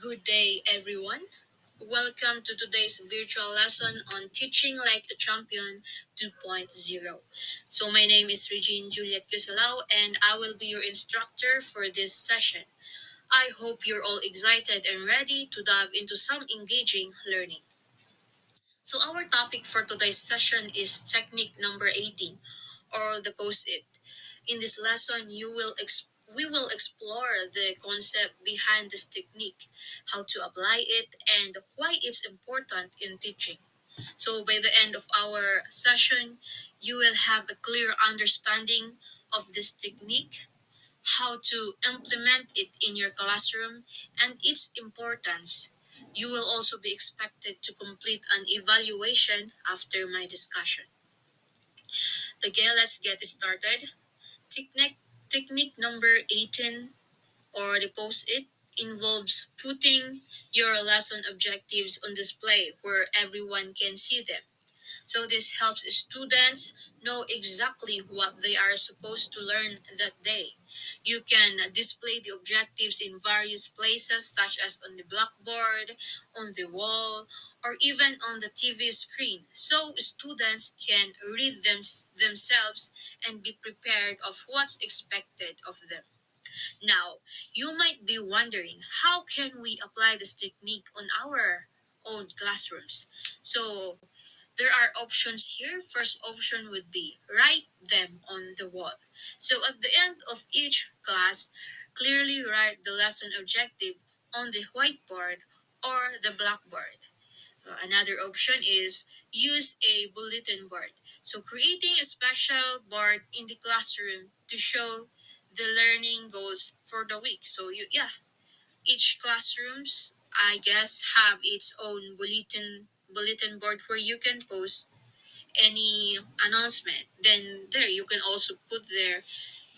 Good day, everyone. Welcome to today's virtual lesson on Teaching Like a Champion 2.0. So, my name is Regine Juliet Gusalao, and I will be your instructor for this session. I hope you're all excited and ready to dive into some engaging learning. So, our topic for today's session is technique number 18, or the post-it. In this lesson, we will explore the concept behind this technique, how to apply it, and why it's important in teaching. So by the end of our session, you will have a clear understanding of this technique, how to implement it in your classroom, and its importance. You will also be expected to complete an evaluation after my discussion. Okay, let's get started. Technique, technique number 18, or the post-it, involves putting your lesson objectives on display where everyone can see them. So this helps students know exactly what they are supposed to learn that day. You can display the objectives in various places such as on the blackboard, on the wall, or even on the TV screen so students can read them themselves and be prepared of what's expected of them. Now, you might be wondering, how can we apply this technique on our own classrooms? So there are options here. First option would be write them on the wall. So at the end of each class, clearly write the lesson objective on the whiteboard or the blackboard. Another option is use a bulletin board. So creating a special board in the classroom to show the learning goals for the week. So each classrooms I guess have its own bulletin board where you can post any announcement. Then there you can also put there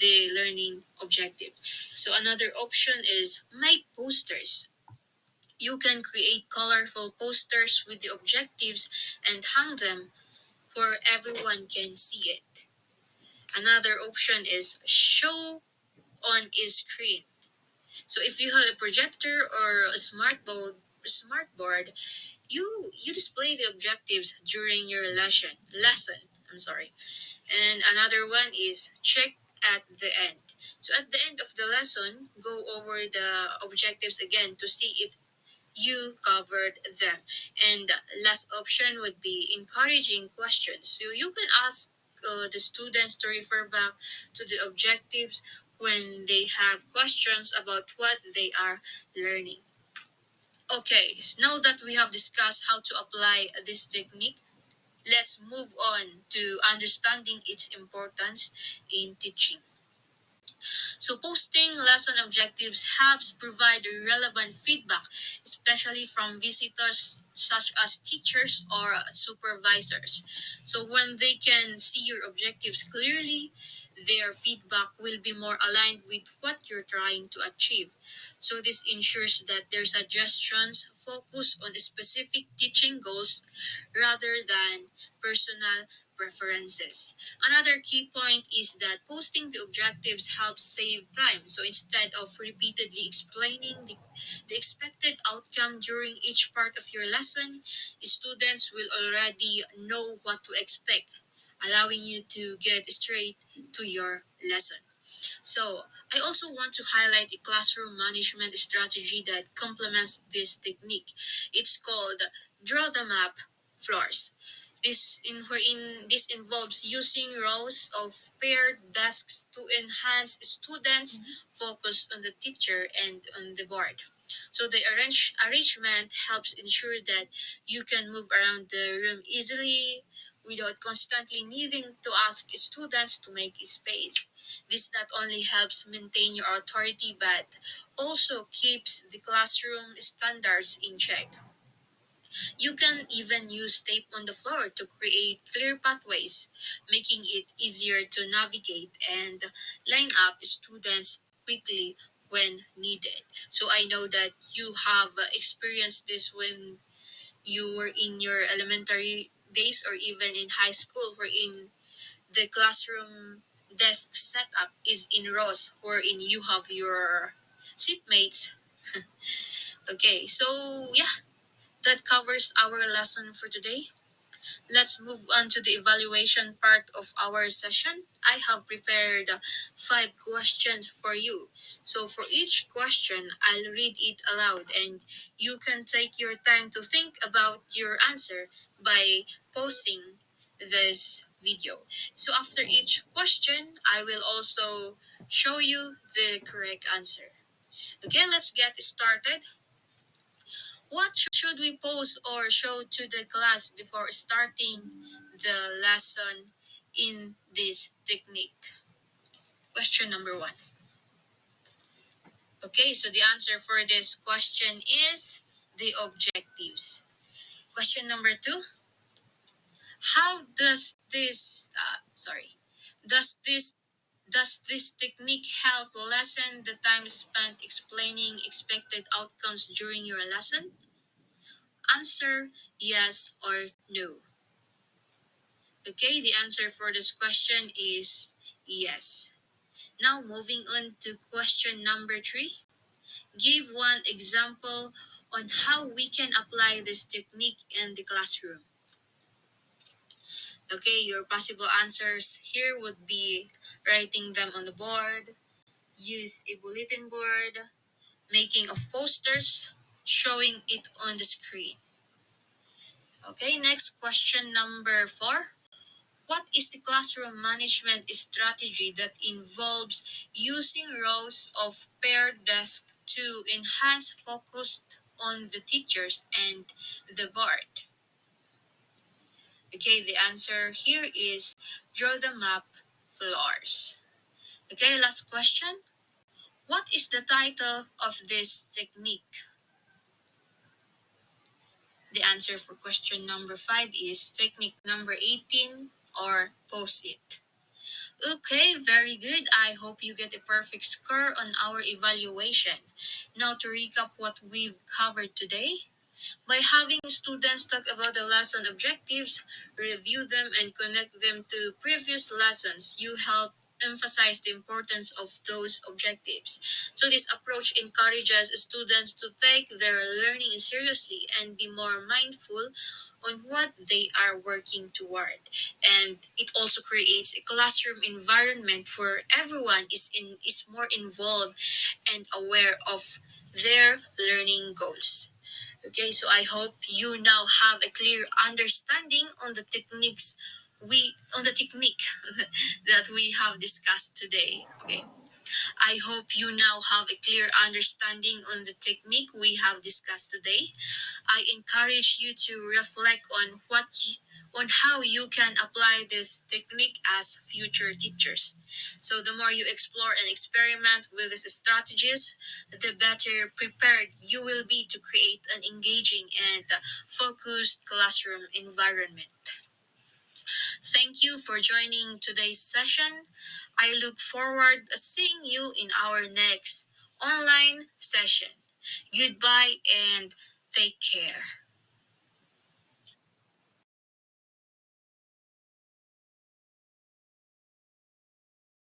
the learning objective. So another option is make posters. You can create colorful posters with the objectives and hang them where everyone can see it. Another option is show on a screen. So if you have a projector or a smart board, you display the objectives during your lesson. I'm sorry. And another one is check at the end. So at the end of the lesson, go over the objectives again to see if you covered them. And last option would be encouraging questions. So you can ask the students to refer back to the objectives when they have questions about what they are learning. Okay, now that we have discussed how to apply this technique, let's move on to understanding its importance in teaching. So posting lesson objectives helps provide relevant feedback, especially from visitors such as teachers or supervisors. So when they can see your objectives clearly, their feedback will be more aligned with what you're trying to achieve. So this ensures that their suggestions focus on specific teaching goals rather than personal preferences. Another key point is that posting the objectives helps save time. So instead of repeatedly explaining the expected outcome during each part of your lesson, students will already know what to expect, allowing you to get straight to your lesson. So, I also want to highlight a classroom management strategy that complements this technique. It's called draw the map floors. This involves using rows of paired desks to enhance students' focus on the teacher and on the board. So the arrangement helps ensure that you can move around the room easily without constantly needing to ask students to make space. This not only helps maintain your authority but also keeps the classroom standards in check. You can even use tape on the floor to create clear pathways, making it easier to navigate and line up students quickly when needed. So I know that you have experienced this when you were in your elementary days or even in high school, wherein the classroom desk setup is in rows wherein you have your seatmates Okay, so yeah, that covers our lesson for today. Let's move on to the evaluation part of our session. I have prepared five questions for you. So for each question, I'll read it aloud and you can take your time to think about your answer by pausing this video. So after each question, I will also show you the correct answer. Okay, let's get started. What should we post or show to the class before starting the lesson in this technique? Question number one. Okay, so the answer for this question is the objectives. Question number two. How does does this does this technique help lessen the time spent explaining expected outcomes during your lesson? Answer yes or no. Okay, the answer for this question is yes. Now moving on to question number three. Give one example on how we can apply this technique in the classroom. Okay, your possible answers here would be writing them on the board, use a bulletin board, making of posters, showing it on the screen. Okay, next question number four. What is the classroom management strategy that involves using rows of paired desks to enhance focus on the teachers and the board? Okay, the answer here is draw the map floors. Okay, last question. What is the title of this technique? The answer for question number 5 is technique number 18 or post-it. Okay, very good. I hope you get a perfect score on our evaluation. Now to recap what we've covered today. By having students talk about the lesson objectives, review them, and connect them to previous lessons, you help emphasize the importance of those objectives. So this approach encourages students to take their learning seriously and be more mindful on what they are working toward. And it also creates a classroom environment where everyone is more involved and aware of their learning goals. Okay, so I hope you now have a clear understanding on the technique that we have discussed today. Okay. I hope you now have a clear understanding on the technique we have discussed today. I encourage you to reflect on on how you can apply this technique as future teachers. So the more you explore and experiment with these strategies, the better prepared you will be to create an engaging and focused classroom environment. Thank you for joining today's session. I look forward to seeing you in our next online session. Goodbye and take care.